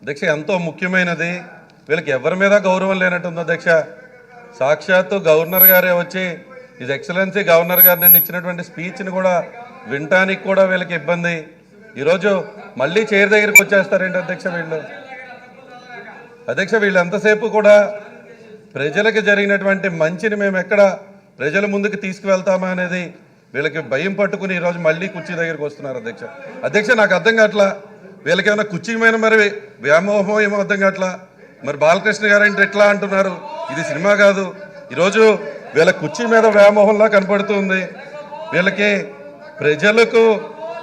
అధ్యక్ష ఎంతో ముఖ్యమైనది. వీళ్ళకి ఎవరి మీద గౌరవం లేనట్టుంది అధ్యక్ష. సాక్షాత్తు గవర్నర్ గారే వచ్చి హిజ్ ఎక్సలెన్సీ గవర్నర్ గారు నిన్న ఇచ్చినటువంటి స్పీచ్ని కూడా వినటానికి కూడా వీళ్ళకి ఇబ్బంది. ఈరోజు మళ్ళీ చైర్ దగ్గరికి వచ్చేస్తారేంటి అధ్యక్ష వీళ్ళు? అధ్యక్ష వీళ్ళు ఎంతసేపు కూడా ప్రజలకు జరిగినటువంటి మంచిని మేము ఎక్కడ ప్రజల ముందుకు తీసుకువెళ్తామా అనేది వీళ్ళకి భయం పట్టుకుని ఈరోజు మళ్ళీ కుర్చీ దగ్గరికి వస్తున్నారు అధ్యక్ష. అధ్యక్ష నాకు అర్థం కావట్లా, వీళ్ళకి ఏమైనా కుర్చీ మీద మరి వ్యామోహం ఏమో అర్థం కావట్లా. మరి బాలకృష్ణ గారు అంటే ఎట్లా అంటున్నారు? ఇది సినిమా కాదు. ఈరోజు వీళ్ళ కుర్చీ మీద వ్యామోహంలా కనపడుతుంది వీళ్ళకి. ప్రజలకు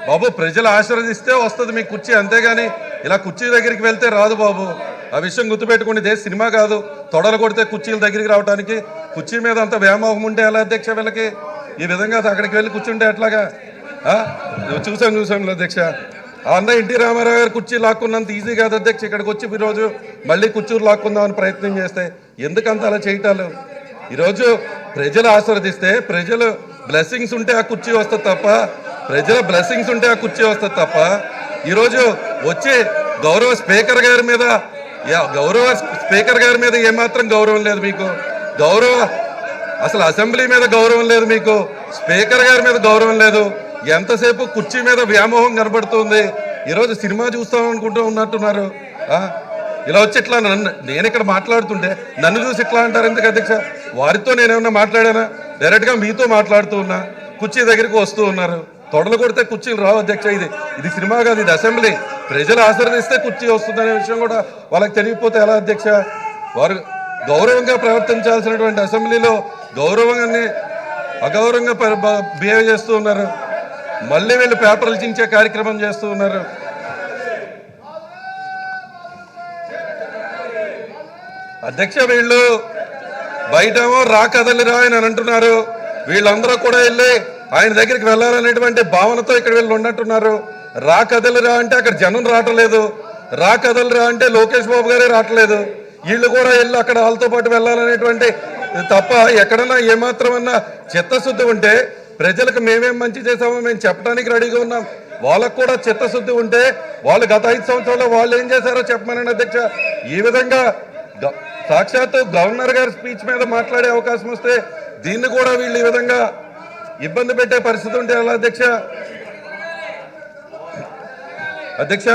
బాబు ప్రజలు ఆశీర్వదిస్తే వస్తుంది మీ కుర్చీ, అంతేగాని ఇలా కుర్చీ దగ్గరికి వెళ్తే రాదు బాబు. ఆ విషయం గుర్తుపెట్టుకుని, ఇదే సినిమా కాదు. తొడలు కొడితే కుర్చీల దగ్గరికి రావడానికి కుర్చీ మీద అంత వ్యామోహం ఉంటే ఎలా అధ్యక్ష వీళ్ళకి? ఈ విధంగా అక్కడికి వెళ్ళి కూర్చుంటే ఎట్లాగా? చూసాం అధ్యక్ష. అన్న ఎన్టీ రామారావు గారు కుర్చీ లాక్కున్నంత ఈజీ కాదు అధ్యక్ష. ఇక్కడికి వచ్చి ఈరోజు మళ్ళీ కుర్చీలు లాక్కుందామని ప్రయత్నం చేస్తే ఎందుకంత అలా చేయటాలు? ఈరోజు ప్రజలు ఆశీర్వదిస్తే, ప్రజలు బ్లెస్సింగ్స్ ఉంటే ఆ కుర్చీ వస్తుంది తప్ప, ప్రజల బ్లెస్సింగ్స్ ఉంటే ఆ కుర్చీ వస్తుంది తప్ప, ఈరోజు వచ్చి గౌరవ స్పీకర్ గారి మీద ఏమాత్రం గౌరవం లేదు మీకు. అసలు అసెంబ్లీ మీద గౌరవం లేదు మీకు. స్పీకర్ గారి మీద గౌరవం లేదు. ఎంతసేపు కుర్చీ మీద వ్యామోహం కనబడుతుంది. ఈరోజు సినిమా చూస్తాం అనుకుంటూ ఉన్నట్టున్నారు. ఇలా వచ్చి ఇట్లా నేను ఇక్కడ మాట్లాడుతుంటే నన్ను చూసి ఇట్లా అంటారు ఎందుకు అధ్యక్ష? వారితో నేనేమన్నా మాట్లాడానా? డైరెక్ట్గా మీతో మాట్లాడుతూ ఉన్నా. కుర్చీ దగ్గరికి వస్తూ ఉన్నారు. తొడలు కొడితే కుర్చీలు రావు అధ్యక్ష. ఇది సినిమా కాదు, ఇది అసెంబ్లీ. ప్రజలు ఆశీర్వదిస్తే కుర్చీ వస్తుందనే విషయం కూడా వాళ్ళకి తెలియకపోతే ఎలా అధ్యక్ష? వారు గౌరవంగా ప్రవర్తించాల్సినటువంటి అసెంబ్లీలో గౌరవంగానే అగౌరవంగా బిహేవ్ చేస్తూ ఉన్నారు. మళ్ళీ వీళ్ళు పేపర్లు చించే కార్యక్రమం చేస్తూ ఉన్నారు. అధ్యక్ష వీళ్ళు బయటేమో రా కదలిరా అని అంటున్నారు. వీళ్ళందరూ కూడా వెళ్ళి ఆయన దగ్గరికి వెళ్ళాలనేటువంటి భావనతో ఇక్కడ వీళ్ళు ఉన్నట్టున్నారు. రా కదలిరా అంటే అక్కడ జనం రావట్లేదు. రా కదలిరా అంటే లోకేష్ బాబు గారే రావట్లేదు. వీళ్ళు కూడా వెళ్ళి అక్కడ వాళ్ళతో పాటు వెళ్ళాలనేటువంటి తప్ప ఎక్కడన్నా ఏమాత్రమన్నా చిత్తశుద్ధి ఉంటే, ప్రజలకు మేమేం మంచి చేసామో మేము చెప్పడానికి రెడీగా ఉన్నాం. వాళ్ళకు కూడా చిత్తశుద్ధి ఉంటే వాళ్ళు గత 5 సంవత్సరాల్లో వాళ్ళు ఏం చేశారో చెప్పమనండి అధ్యక్ష. ఈ విధంగా సాక్షాత్తు గవర్నర్ గారి స్పీచ్ మీద మాట్లాడే అవకాశం వస్తే దీన్ని కూడా వీళ్ళు ఈ విధంగా ఇబ్బంది పెట్టే పరిస్థితి ఉంటే ఎలా అధ్యక్ష? అధ్యక్ష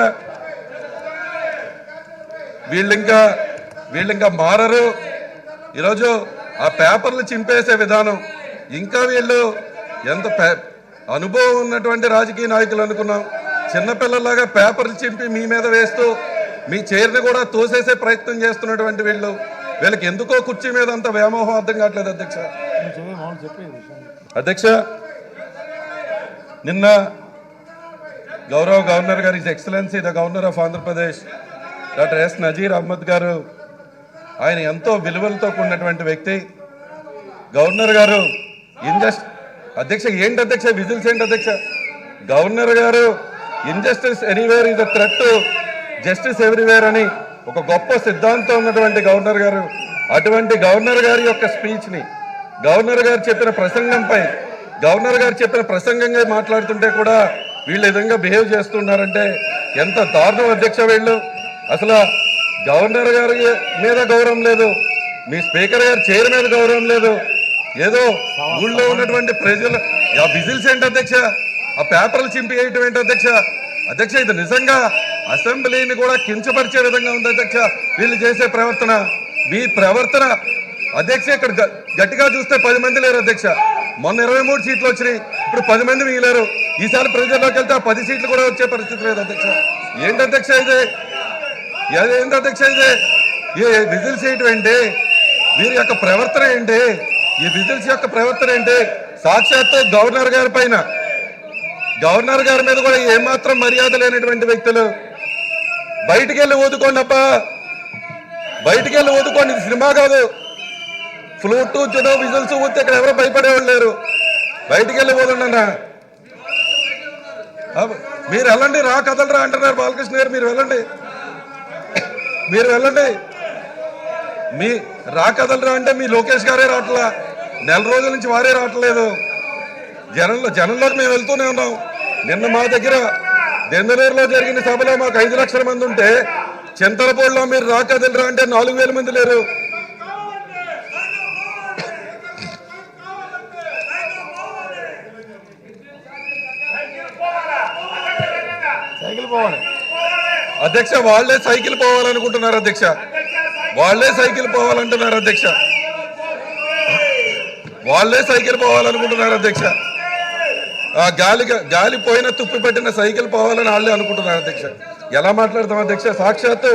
వీళ్ళింకా మారరు. ఈరోజు ఆ పేపర్లు చింపేసే విధానం, ఇంకా వీళ్ళు ఎంత అనుభవం ఉన్నటువంటి రాజకీయ నాయకులు అనుకున్నాం. చిన్నపిల్లలాగా పేపర్లు చింపి మీ మీద వేస్తూ మీ చైర్ని కూడా తోసేసే ప్రయత్నం చేస్తున్నటువంటి వీళ్ళకి ఎందుకో కుర్చీ మీద అంత వ్యామోహం అర్థం కావట్లేదు అధ్యక్ష. అధ్యక్ష నిన్న గౌరవ గవర్నర్ గారు, his excellency the governor of Andhra Pradesh doctor S Nazeer Ahmad గారు, ఆయన ఎంతో విలువలతో కూడినటువంటి వ్యక్తి. గవర్నర్ గారు అధ్యక్ష ఏంటి అధ్యక్ష విజిల్స్ ఏంటి అధ్యక్ష? గవర్నర్ గారు injustice anywhere is a threat to justice everywhere అని ఒక గొప్ప సిద్ధాంతం ఉన్నటువంటి గవర్నర్ గారు, అటువంటి గవర్నర్ గారి యొక్క స్పీచ్ని, గవర్నర్ గారు చెప్పిన ప్రసంగంపై గవర్నర్ గారు చెప్పిన ప్రసంగంగా మాట్లాడుతుంటే కూడా వీళ్ళు విధంగా బిహేవ్ చేస్తున్నారంటే ఎంత దారుణం అధ్యక్ష. వీళ్ళు అసలు గవర్నర్ గారి మీద గౌరవం లేదు, మీ స్పీకర్ గారి చైర్ మీద గౌరవం లేదు. ఏదో ఊళ్ళో ఉన్నటువంటి ప్రజలు ఆ విజిల్స్ ఏంటి అధ్యక్ష? ఆ పేపర్లు చింపి వేయటం ఏంటి అధ్యక్ష? అధ్యక్ష ఇది నిజంగా అసెంబ్లీని కూడా కించపరిచే విధంగా ఉంది అధ్యక్ష వీళ్ళు చేసే ప్రవర్తన. మీ ప్రవర్తన అధ్యక్ష ఇక్కడ గట్టిగా చూస్తే 10 మంది లేరు అధ్యక్ష. మొన్న 23 సీట్లు వచ్చినాయి, ఇప్పుడు 10 మంది మిగిలారు. ఈసారి ప్రజల్లోకి వెళ్తే 10 సీట్లు కూడా వచ్చే పరిస్థితి లేదు అధ్యక్ష. ఏంటి అధ్యక్ష ఇది? ఏంటి అధ్యక్ష ఇది? ఈ విజిల్స్ ఏంటి? వీరి యొక్క ప్రవర్తన ఏంటి? ఈ విజిల్స్ యొక్క ప్రవర్తన ఏంటి? సాక్షాత్తు గవర్నర్ గారి పైన, గవర్నర్ గారి మీద కూడా ఏమాత్రం మర్యాద లేనటువంటి వ్యక్తులు బయటికి వెళ్ళి ఊదుకోండి అప్ప, బయటికి వెళ్ళి ఊదుకోండి. ఇది సినిమా కాదు. ఫ్లూట్ విజిల్స్ ఊతే ఇక్కడ ఎవరో భయపడేవాళ్ళు లేరు. బయటికి వెళ్ళి ఊదండి అన్న. మీరు వెళ్ళండి, రా కదలరా అంటున్నారు బాలకృష్ణ గారు. మీరు వెళ్ళండి. మీ రా కదలరా అంటే మీ లోకేష్ గారే రావట్లా. నెల రోజుల నుంచి వారే రావట్లేదు. జనంలోకి మేము వెళ్తూనే ఉన్నాం. నిన్న మా దగ్గర దెందలూరులో జరిగిన సభలో మాకు 5 లక్షల మంది ఉంటే చింతలపూడిలో మీరు రాకదలరా అంటే 4,000 మంది లేరు. అధ్యక్ష వాళ్ళే సైకిల్ పోవాలనుకుంటున్నారు అధ్యక్ష, వాళ్ళే సైకిల్ పోవాలంటున్నారు అధ్యక్ష, వాళ్ళే సైకిల్ పోవాలనుకుంటున్నారు అధ్యక్ష. ఆ గాలి పోయిన తుప్పి పెట్టిన సైకిల్ పోవాలని వాళ్ళే అనుకుంటున్నారు అధ్యక్ష. ఎలా మాట్లాడతాం అధ్యక్ష? సాక్షాత్తు